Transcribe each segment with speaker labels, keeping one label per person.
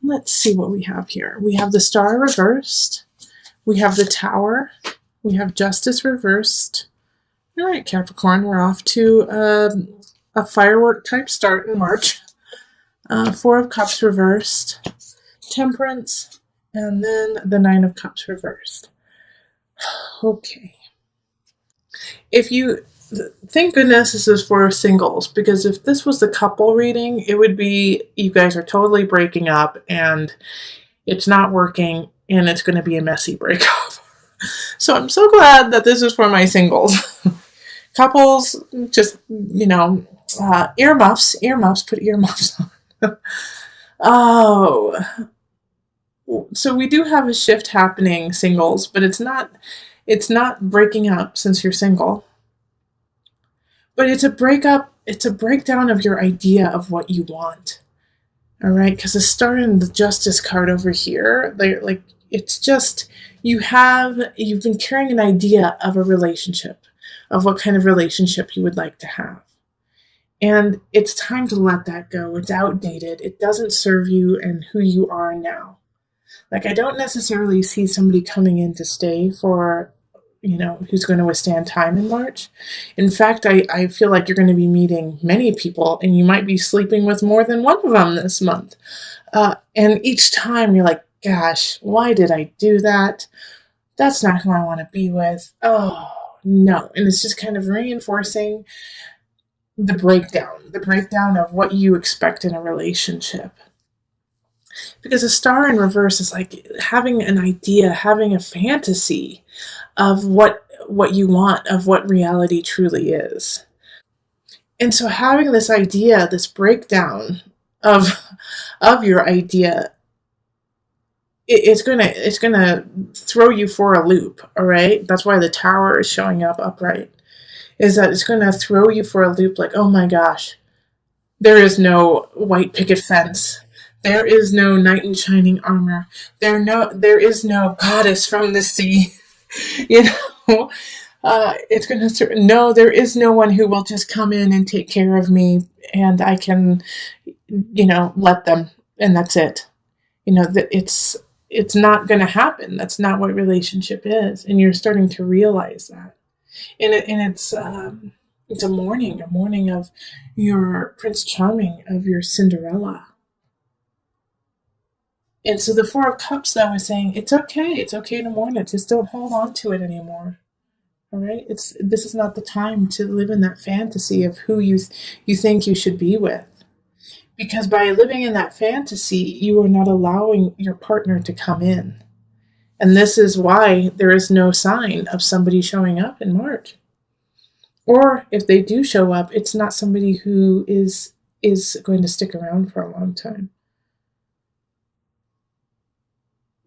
Speaker 1: Let's see what we have here. We have the Star reversed. We have the Tower. We have Justice reversed. All right, Capricorn, we're off to a firework type start in March. Four of Cups reversed. Temperance. And then the Nine of Cups reversed. Okay. If you... Thank goodness this is for singles, because if this was the couple reading, it would be you guys are totally breaking up and it's not working and it's going to be a messy breakup. So I'm so glad that this is for my singles. Couples, just, earmuffs, put earmuffs on. Oh, so we do have a shift happening, singles, but it's not breaking up since you're single. But it's a breakup, it's a breakdown of your idea of what you want. All right, because the Star and the Justice card over here, they're like, it's just, you've been carrying an idea of a relationship, of what kind of relationship you would like to have. And it's time to let that go. It's outdated. It doesn't serve you and who you are now. Like, I don't necessarily see somebody coming in to stay for, who's going to withstand time in March. In fact, I feel like you're going to be meeting many people and you might be sleeping with more than one of them this month. And each time you're like, gosh, why did I do that? That's not who I want to be with. Oh, no. And it's just kind of reinforcing the breakdown of what you expect in a relationship. Because a Star in reverse is like having an idea, having a fantasy of what you want, of what reality truly is. And so having this idea, this breakdown of your idea, it's gonna throw you for a loop, all right? That's why the Tower is showing up upright, is that it's gonna throw you for a loop like, oh my gosh, there is no white picket fence. There is no knight in shining armor. There is no goddess from the sea. It's going to, no, there is no one who will just come in and take care of me and I can, let them, and that's it. It's not going to happen. That's not what relationship is. And you're starting to realize that. And it's a mourning of your Prince Charming, of your Cinderella. And so the Four of Cups, though, is saying, it's okay to mourn it. Just don't hold on to it anymore. All right? This is not the time to live in that fantasy of who you think you should be with. Because by living in that fantasy, you are not allowing your partner to come in. And this is why there is no sign of somebody showing up in March. Or if they do show up, it's not somebody who is going to stick around for a long time.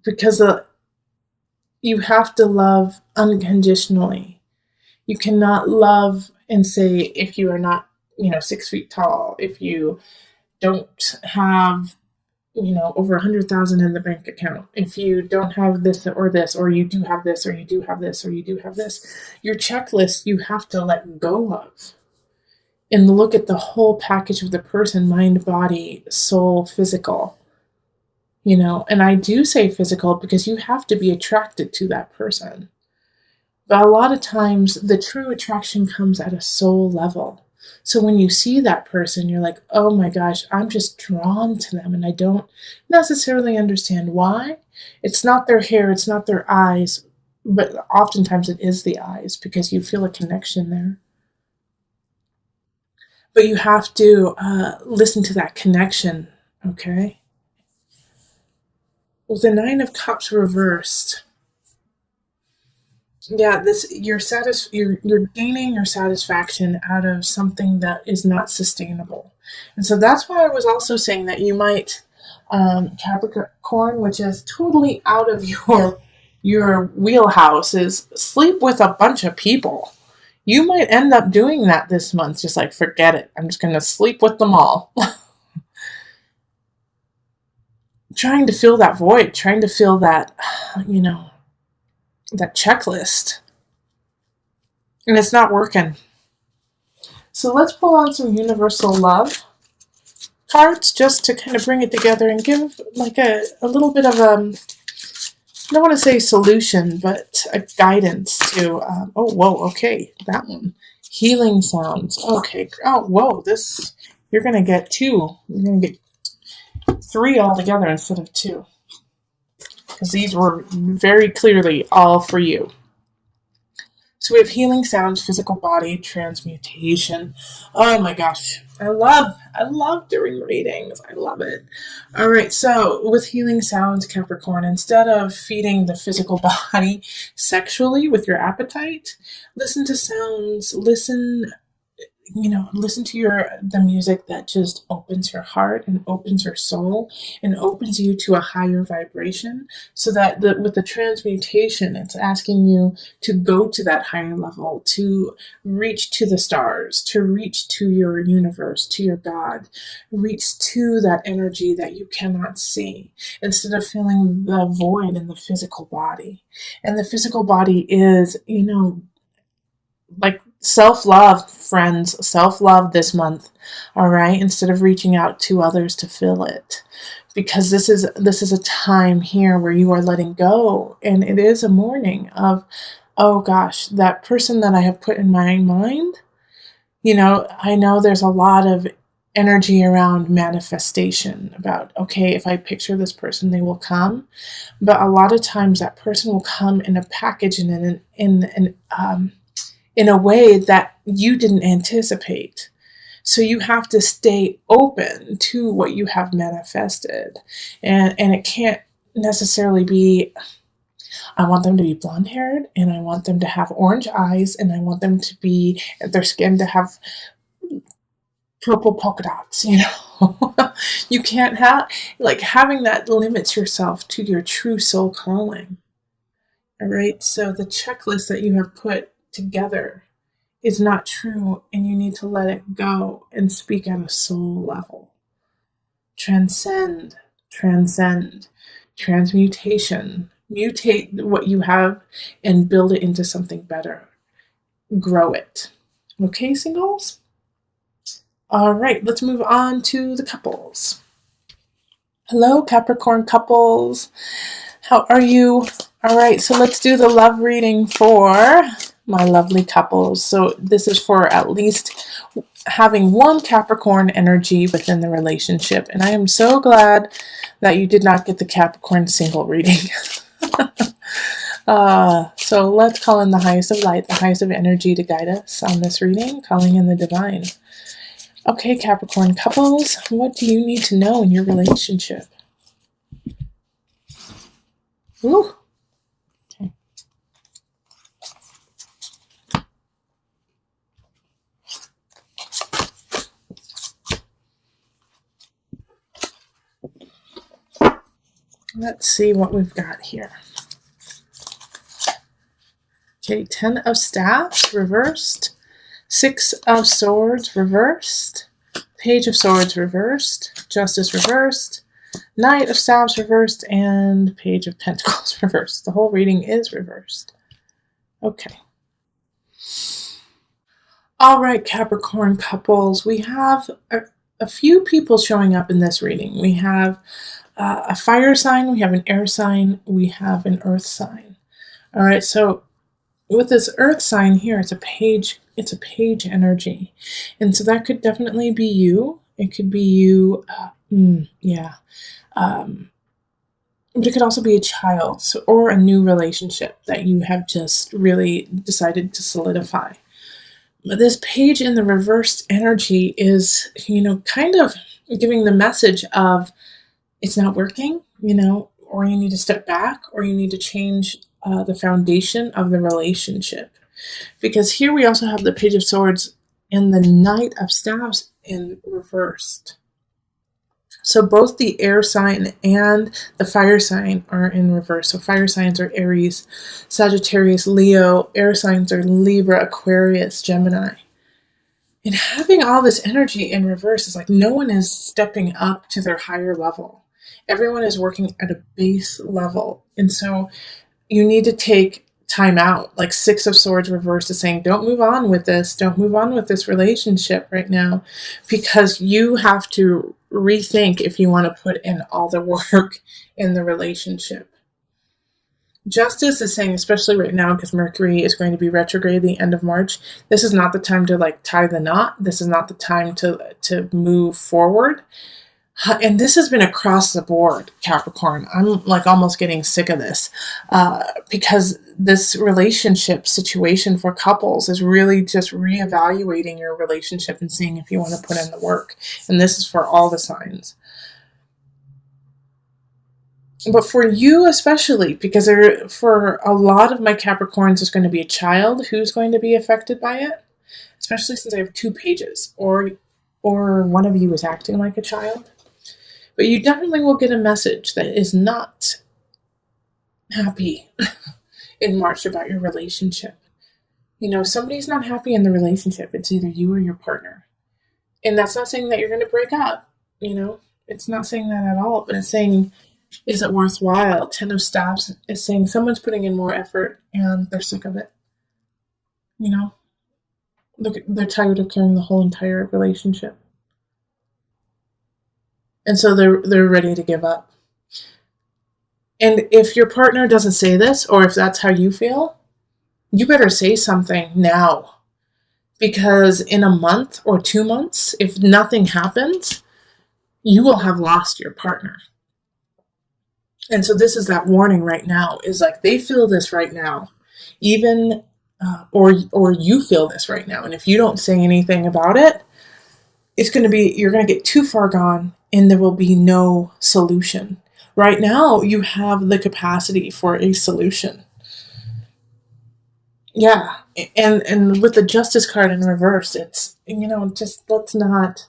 Speaker 1: Because you have to love unconditionally. You cannot love and say, if you are not, 6 feet tall, if you don't have, over 100,000 in the bank account, if you don't have this, or you do have this, or you do have this, or you do have this, your checklist you have to let go of and look at the whole package of the person, mind, body, soul, physical. And I do say physical because you have to be attracted to that person. But a lot of times the true attraction comes at a soul level. So when you see that person, you're like, oh my gosh, I'm just drawn to them. And I don't necessarily understand why. It's not their hair, it's not their eyes, but oftentimes it is the eyes because you feel a connection there. But you have to listen to that connection, okay? Well, the Nine of Cups reversed. Yeah, you're gaining your satisfaction out of something that is not sustainable. And so that's why I was also saying that you might, Capricorn, which is totally out of your wheelhouse, is sleep with a bunch of people. You might end up doing that this month, just like, forget it. I'm just going to sleep with them all. Trying to fill that void, trying to fill that, that checklist. And it's not working. So let's pull on some universal love cards just to kind of bring it together and give like a little bit of I don't want to say solution, but a guidance to, oh, whoa, okay, that one. Healing sounds. Okay, oh, whoa, this, you're going to get 2. You're going to get 3 altogether instead of 2. Because these were very clearly all for you. So we have healing sounds, physical body, transmutation. Oh my gosh. I love doing readings. I love it. All right. So with healing sounds, Capricorn, instead of feeding the physical body sexually with your appetite, listen to sounds, listen to the music that just opens your heart and opens your soul and opens you to a higher vibration, so that with the transmutation, it's asking you to go to that higher level, to reach to the stars, to reach to your universe, to your God, reach to that energy that you cannot see, instead of feeling the void in the physical body. And the physical body is, like self-love, friends, self-love this month. All right. Instead of reaching out to others to fill it, because this is a time here where you are letting go. And it is a morning of, oh gosh, that person that I have put in my mind, I know there's a lot of energy around manifestation about, okay, if I picture this person, they will come. But a lot of times that person will come in a package and in a way that you didn't anticipate. So you have to stay open to what you have manifested. And it can't necessarily be, I want them to be blonde haired, and I want them to have orange eyes, and I want them to be, their skin to have purple polka dots, You can't have, having that limits yourself to your true soul calling. All right. So the checklist that you have put together is not true, and you need to let it go and speak at a soul level. Transcend, transmutation, mutate what you have and build it into something better. Grow it. Okay, singles? All right, let's move on to the couples. Hello, Capricorn couples. How are you? All right, so let's do the love reading for my lovely couples. So this is for at least having one Capricorn energy within the relationship. And I am so glad that you did not get the Capricorn single reading. So let's call in the highest of light, the highest of energy to guide us on this reading, calling in the divine. Okay, Capricorn couples, what do you need to know in your relationship? Ooh. Okay. Let's see what we've got here. Okay, 10 of Staffs reversed, 6 of Swords reversed, Page of Swords reversed, Justice reversed, Knight of Staffs reversed, and Page of Pentacles reversed. The whole reading is reversed. Okay. All right, Capricorn couples, we have a few people showing up in this reading. We have a fire sign, we have an air sign, we have an earth sign. All right, so with this earth sign here, it's a page energy. And so that could definitely be you. It could be you, but it could also be a child, or a new relationship that you have just really decided to solidify. But this page in the reversed energy is, kind of giving the message of it's not working, or you need to step back, or you need to change the foundation of the relationship. Because here we also have the Page of Swords and the Knight of Staffs in reversed. So both the air sign and the fire sign are in reverse. So fire signs are Aries, Sagittarius, Leo. Air signs are Libra, Aquarius, Gemini. And having all this energy in reverse is like no one is stepping up to their higher level. Everyone is working at a base level. And so you need to take time out. Like Six of Swords reversed is saying, don't move on with this. Don't move on with this relationship right now, because you have to rethink if you want to put in all the work in the relationship. Justice is saying, especially right now, because Mercury is going to be retrograde at the end of March, this is not the time to like tie the knot. This is not the time to move forward. And this has been across the board, Capricorn. I'm like almost getting sick of this because this relationship situation for couples is really just reevaluating your relationship and seeing if you want to put in the work. And this is for all the signs. But for you especially, because for a lot of my Capricorns, there's going to be a child who's going to be affected by it, especially since I have 2 pages, or one of you is acting like a child. But you definitely will get a message that is not happy in March about your relationship. You know, somebody's not happy in the relationship. It's either you or your partner. And that's not saying that you're going to break up, you know. It's not saying that at all, but it's saying, is it worthwhile? 10 of Staffs is saying someone's putting in more effort and they're sick of it. You know, they're tired of carrying the whole entire relationship. And so they're ready to give up. And if your partner doesn't say this, or if that's how you feel, you better say something now. Because in a month or 2 months, if nothing happens, you will have lost your partner. And so this is that warning right now, is like they feel this right now, even, or you feel this right now. And if you don't say anything about it, you're going to get too far gone and there will be no solution. Right now, you have the capacity for a solution. Yeah. And with the Justice card in reverse, it's, you know, just let's not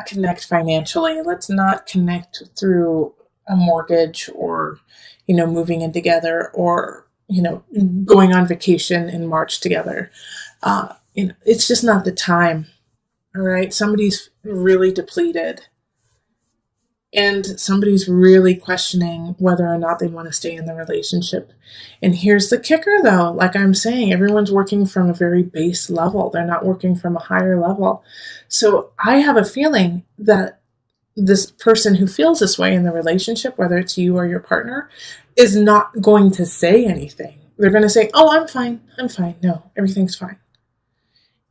Speaker 1: connect financially. Let's not connect through a mortgage or, you know, moving in together or, you know, going on vacation in March together. You know, it's just not the time. All right. Somebody's really depleted and somebody's really questioning whether or not they want to stay in the relationship. And here's the kicker though. Like I'm saying, everyone's working from a very base level. They're not working from a higher level. So I have a feeling that this person who feels this way in the relationship, whether it's you or your partner, is not going to say anything. They're going to say, oh, I'm fine. I'm fine. No, everything's fine.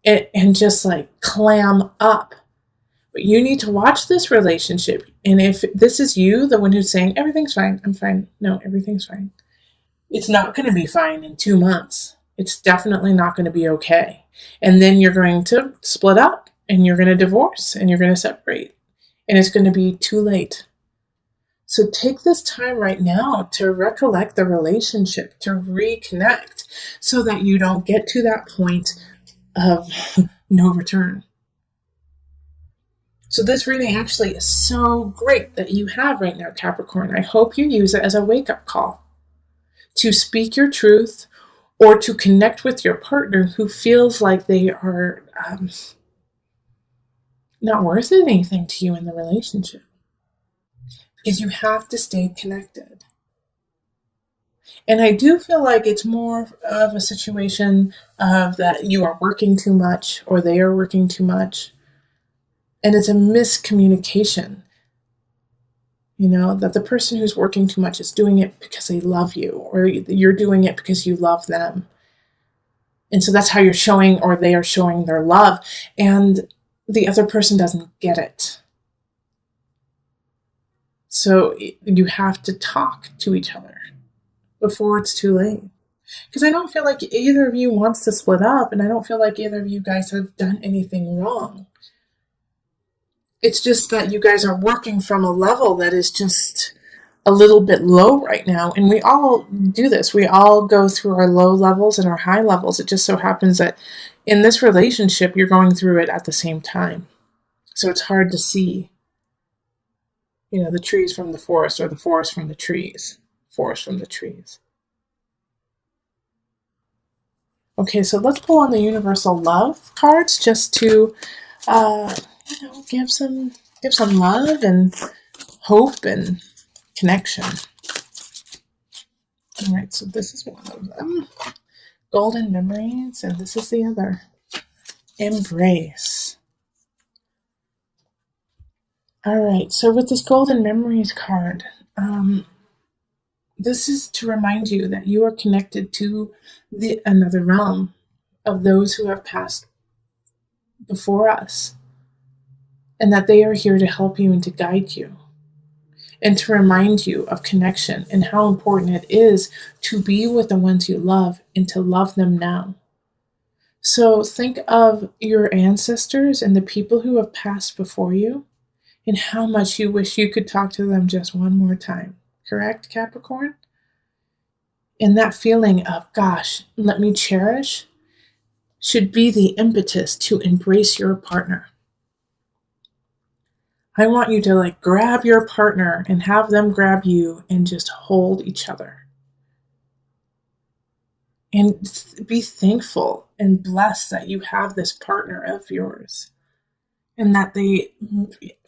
Speaker 1: And just like clam up. But you need to watch this relationship. And if this is you, the one who's saying, everything's fine, I'm fine. No, everything's fine. It's not going to be fine in 2 months. It's definitely not going to be okay. And then you're going to split up and you're going to divorce and you're going to separate. And it's going to be too late. So take this time right now to recollect the relationship, to reconnect, so that you don't get to that point of no return. So this reading actually is so great that you have right now, Capricorn. I hope you use it as a wake-up call to speak your truth or to connect with your partner who feels like they are not worth anything to you in the relationship. Because you have to stay connected. And I do feel like it's more of a situation of that you are working too much or they are working too much. And it's a miscommunication. You know, that the person who's working too much is doing it because they love you, or you're doing it because you love them. And so that's how you're showing, or they are showing their love. And the other person doesn't get it. So you have to talk to each other before it's too late. Because I don't feel like either of you wants to split up, and I don't feel like either of you guys have done anything wrong. It's just that you guys are working from a level that is just a little bit low right now. And we all do this. We all go through our low levels and our high levels. It just so happens that in this relationship, you're going through it at the same time. So it's hard to see, you know, the trees from the forest, or the forest from the trees. Forest from the trees. Okay, so let's pull on the Universal Love cards just to give some love and hope and connection. All right, so this is one of them. Golden Memories, and this is the other. Embrace. All right, so with this Golden Memories card, this is to remind you that you are connected to another realm of those who have passed before us, and that they are here to help you and to guide you, and to remind you of connection and how important it is to be with the ones you love and to love them now. So think of your ancestors and the people who have passed before you and how much you wish you could talk to them just one more time. Correct, Capricorn? And that feeling of, gosh, let me cherish, should be the impetus to embrace your partner. I want you to grab your partner and have them grab you and just hold each other. And be thankful and blessed that you have this partner of yours. And that they,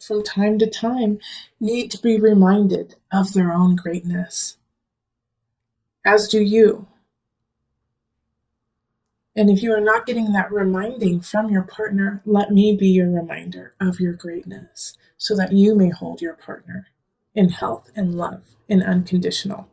Speaker 1: from time to time, need to be reminded of their own greatness. As do you. And if you are not getting that reminding from your partner, let me be your reminder of your greatness so that you may hold your partner in health and love and unconditional.